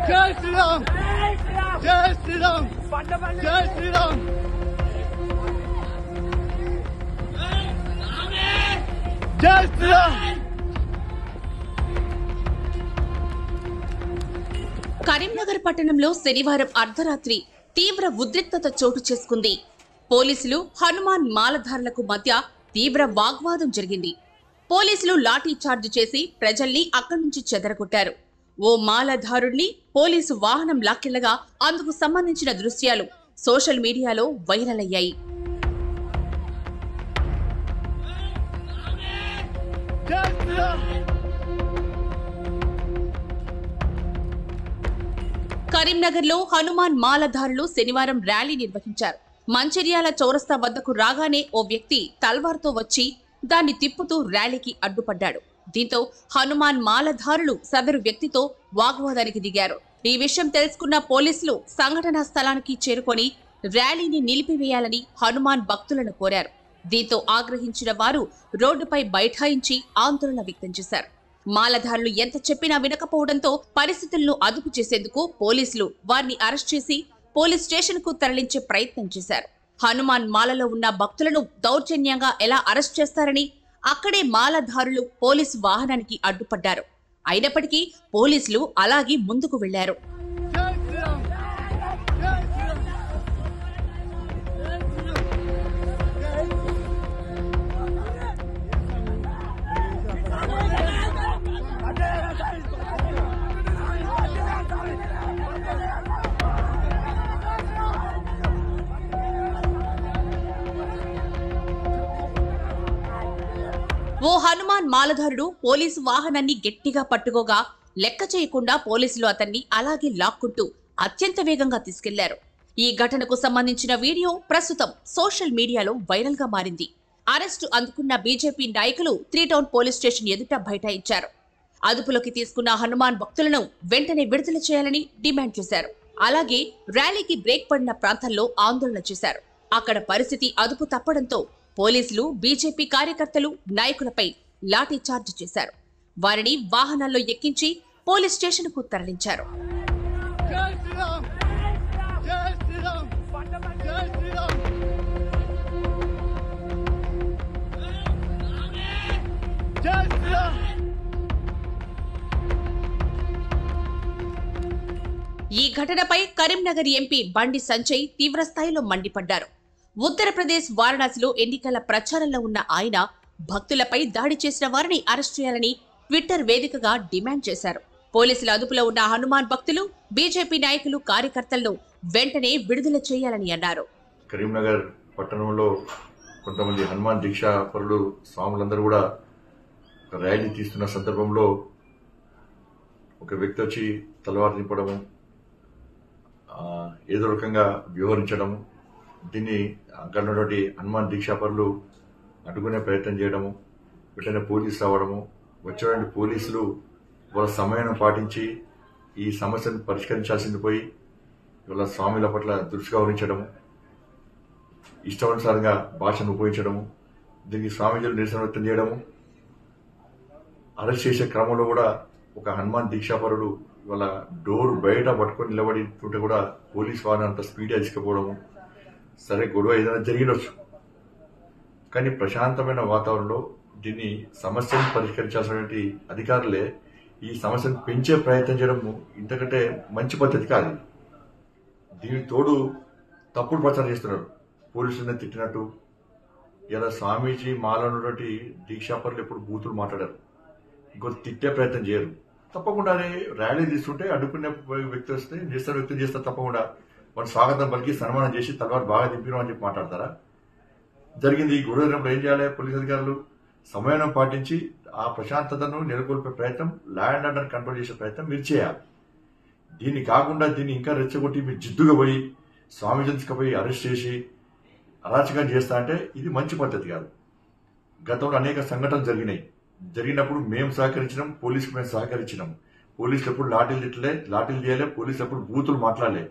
జై శ్రీరామ్ జై శ్రీరామ్ జై శ్రీరామ్ జై శ్రీరామ్. కరీంనగర్ పట్టణంలో శనివారం అర్ధరాత్రి తీవ్ర ఉద్రిక్తత చోటు చేసుకుంది. పోలీసులు హనుమాన్ మాలధారులకు మధ్య తీవ్ర వాగ్వాదం జరిగింది. పోలీసులు లాఠీ చార్జ్ చేసి ప్రజల్ని అక్కడి నుంచి చెదరగొట్టారు. ఓ మాలధారుణ్ణి పోలీసు వాహనం లాక్కెళ్లగా అందుకు సంబంధించిన దృశ్యాలు సోషల్ మీడియాలో వైరల్ అయ్యాయి. కరీంనగర్లో హనుమాన్ మాలధారులు శనివారం ర్యాలీ నిర్వహించారు. మంచిర్యాల చౌరస్తా వద్దకు రాగానే ఓ వ్యక్తి తల్వార్తో వచ్చి దాన్ని తిప్పుతూ ర్యాలీకి అడ్డుపడ్డాడు. దీంతో హనుమాన్ మాలధారులు సదరు వ్యక్తితో వాగ్వాదానికి దిగారు. ఈ విషయం తెలుసుకున్న పోలీసులు సంఘటనా స్థలానికి చేరుకొని ర్యాలీని నిలిపివేయాలని హనుమాన్ భక్తులను కోరారు. దీంతో ఆగ్రహించిన వారు రోడ్డుపై బైఠాయించి ఆందోళన వ్యక్తం చేశారు. మాలధారులు ఎంత చెప్పినా వినకపోవడంతో పరిస్థితులను అదుపు చేసేందుకు పోలీసులు వారిని అరెస్ట్ చేసి పోలీస్ స్టేషన్ కు తరలించే ప్రయత్నం చేశారు. హనుమాన్ మాలలో ఉన్న భక్తులను దౌర్జన్యంగా ఎలా అరెస్ట్ చేస్తారని అక్కడే మాలధారులు పోలీసు వాహనానికి అడ్డుపడ్డారు. అయినప్పటికీ పోలీసులు అలాగే ముందుకు వెళ్లారు. ఓ హనుమాన్ మాలధారుడు పోలీసు వాహనాన్ని గట్టిగా పట్టుకోగా లెక్క చేయకుండా పోలీసులు అతన్ని అలాగే లాక్కుంటూ అత్యంత వేగంగా తీసుకెళ్లారు. ఈ ఘటనకు సంబంధించిన వీడియో ప్రస్తుతం సోషల్ మీడియాలో వైరల్ గా మారింది. అరెస్టు అందుకున్న బీజేపీ నాయకులు 3 టౌన్ పోలీస్ స్టేషన్ ఎదుట బైఠాయించారు. అదుపులోకి తీసుకున్న హనుమాన్ భక్తులను వెంటనే విడుదల చేయాలని డిమాండ్ చేశారు. అలాగే ర్యాలీకి బ్రేక్ పడిన ప్రాంతాల్లో ఆందోళన చేశారు. అక్కడ పరిస్థితి అదుపు తప్పడంతో పోలీసులు బీజేపీ కార్యకర్తలు నాయకులపై లాఠీ చార్జ్ చేశారు. వారిని వాహనాల్లో ఎక్కించి పోలీస్ స్టేషన్ కు తరలించారు. ఈ ఘటనపై కరీంనగర్ ఎంపీ బండి సంజయ్ తీవ్రస్థాయిలో మండిపడ్డారు. ఉత్తరప్రదేశ్ వారణాసిలో ఎన్నికల ప్రచారంలో ఉన్న ఆయన భక్తులపై దాడి చేసిన వారిని అరెస్ట్ చేయాలని ట్విట్టర్ వేదికగా డిమాండ్ చేశారు. పోలీసుల అదుపులో ఉన్న హనుమాన్ భక్తులు, బీజేపీ నాయకులు, కార్యకర్తలను వెంటనే విడుదల చేయాలని అన్నారు. కరీంనగర్ పట్టణంలో కొంతమంది హనుమాన్ దీక్షా పరులు స్వాములందరూ కూడా ర్యాలీ తీస్తున్న సందర్భంలో ఒక వ్యక్తి వచ్చి తలవారు నింపడము, ఏదో రకంగా వ్యవహరించడము, దీన్ని అక్కడ ఉన్నటువంటి హనుమాన్ దీక్షాపరులు అడ్డుకునే ప్రయత్నం చేయడము, వెంటనే పోలీసు రావడము, వచ్చేటువంటి పోలీసులు వాళ్ళ సమయాన్ని పాటించి ఈ సమస్యను పరిష్కరించాల్సింది పోయి వాళ్ళ స్వామిల పట్ల దుష్వ్యవహరించడము, ఇష్టానుసారంగా భాషను ఉపయోగించడము, దీనికి స్వామీజీలు నిరసన వ్యక్తం చేయడము, అరెస్ట్ చేసే క్రమంలో కూడా ఒక హనుమాన్ దీక్షాపరుడు వాళ్ళ డోర్ బయట పట్టుకొని నిలబడుతుంటే కూడా పోలీసు వారిని అంత స్పీడ్గా తీసుకుపోవడము. సరే, గొడవ ఏదైనా జరిగినచ్చు, కానీ ప్రశాంతమైన వాతావరణంలో దీన్ని సమస్యను పరిష్కరించాల్సినటువంటి అధికారులే ఈ సమస్యను పెంచే ప్రయత్నం చేయడం ఇంతకంటే మంచి పద్ధతి కాదు. దీనికి తోడు తప్పుడు ప్రచారం చేస్తున్నారు. పోలీసులను తిట్టినట్టు ఇలా స్వామీజీ మాలో ఉన్నటువంటి దీక్షాపరులు ఎప్పుడు బూతులు మాట్లాడారు, ఇంకొక తిట్టే ప్రయత్నం చేయరు. తప్పకుండా ర్యాలీ తీసుకుంటే అడ్డుకునే వ్యక్తి వస్తే నిరసన వ్యక్తం చేస్తారు. తప్పకుండా వాడు స్వాగతం పలికి సన్మానం చేసి తర్వాత బాగా దింపినాం అని చెప్పి మాట్లాడతారా? జరిగింది ఈ గొడవ జరిగినప్పుడు ఏం చేయాలి? పోలీస్ అధికారులు సమయం పాటించి ఆ ప్రశాంతతను నెలకొల్పే ప్రయత్నం, లా అండ్ ఆర్డర్ కంట్రోల్ చేసే ప్రయత్నం మీరు చేయాలి. దీన్ని కాకుండా దీన్ని ఇంకా రెచ్చగొట్టి మీరు జిద్దుగా పోయి స్వామీజీకి పోయి అరెస్ట్ చేసి అరాచకం చేస్తా అంటే ఇది మంచి పద్ధతి కాదు. గతంలో అనేక సంఘటనలు జరిగినప్పుడు మేము సహకరించినాం, పోలీసుకు మేము సహకరించినాం. పోలీసులు ఎప్పుడు లాఠీలు తీయలే, పోలీసులు ఎప్పుడు బూతులు మాట్లాడలే.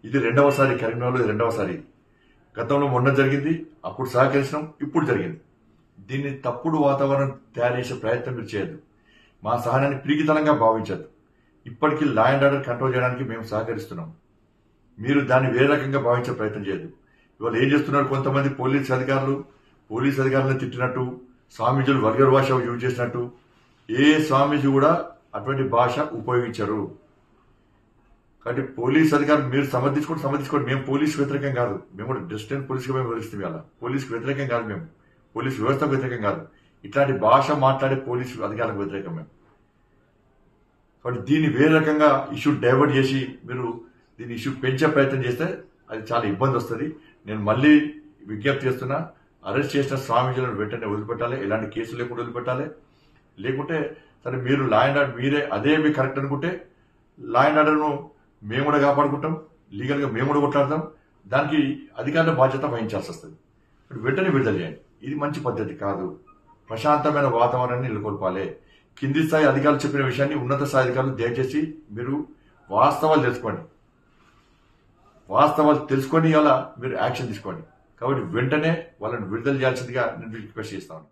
ఇది రెండవసారి, కరీంనగర్లో ఇది రెండవసారి. గతంలో మొన్న జరిగింది, అప్పుడు సహకరించినాం, ఇప్పుడు జరిగింది. దీన్ని తప్పుడు వాతావరణం తయారు చేసే ప్రయత్నం మీరు చేయొద్దు. మా సహనాన్ని పిరికితనంగా భావించద్దు. ఇప్పటికీ లా అండ్ ఆర్డర్ కంట్రోల్ చేయడానికి మేము సహకరిస్తున్నాం. మీరు దాన్ని వేరే రకంగా భావించే ప్రయత్నం చేయదు. ఇవాళ ఏం చేస్తున్నారు, కొంతమంది పోలీస్ అధికారులను తిట్టినట్టు, స్వామీజీలు వల్గర్ భాష యూజ్ చేసినట్టు. ఏ స్వామీజీ కూడా అటువంటి భాష ఉపయోగించరు. కాబట్టి పోలీస్ అధికారులు మీరు సమర్థించుకోండి. మేము పోలీసు వ్యతిరేకం కాదు. మేము కూడా డిస్టెంట్ పోలీసుగా మేము వివరిస్తాం. ఇలా పోలీసుకు వ్యతిరేకం కాదు, మేము పోలీసు వ్యవస్థకు వ్యతిరేకం కాదు. ఇట్లాంటి భాష మాట్లాడే పోలీసు అధికారులకు వ్యతిరేకం మేము. కాబట్టి దీన్ని వేరే రకంగా ఇష్యూ డైవర్ట్ చేసి మీరు దీన్ని ఇష్యూ పెంచే ప్రయత్నం చేస్తే అది చాలా ఇబ్బంది వస్తుంది. నేను మళ్ళీ విజ్ఞప్తి చేస్తున్నా, అరెస్ట్ చేసిన స్వామీజీలను వెంటనే వదిలిపెట్టాలి, ఎలాంటి కేసులు లేకుండా వదిలిపెట్టాలి. లేకుంటే సరే మీరు లా అండ్ ఆర్డర్ మీరే అదే మీ కరెక్ట్ అనుకుంటే లా అండ్ ఆర్డర్ను మేము కూడా కాపాడుకుంటాం, లీగల్గా మేము కూడా కొట్లాడతాం. దానికి అధికారుల బాధ్యత వహించాల్సి వస్తుంది. వెంటనే విడుదల చేయండి. ఇది మంచి పద్ధతి కాదు. ప్రశాంతమైన వాతావరణాన్ని నెలకొల్పాలి. కింది స్థాయి అధికారులు చెప్పిన విషయాన్ని ఉన్నత స్థాయి అధికారులు దయచేసి మీరు వాస్తవాలు తెలుసుకొని అలా మీరు యాక్షన్ తీసుకోండి. కాబట్టి వెంటనే వాళ్ళని విడుదల చేయాల్సిందిగా నేను రిక్వెస్ట్ చేస్తాను.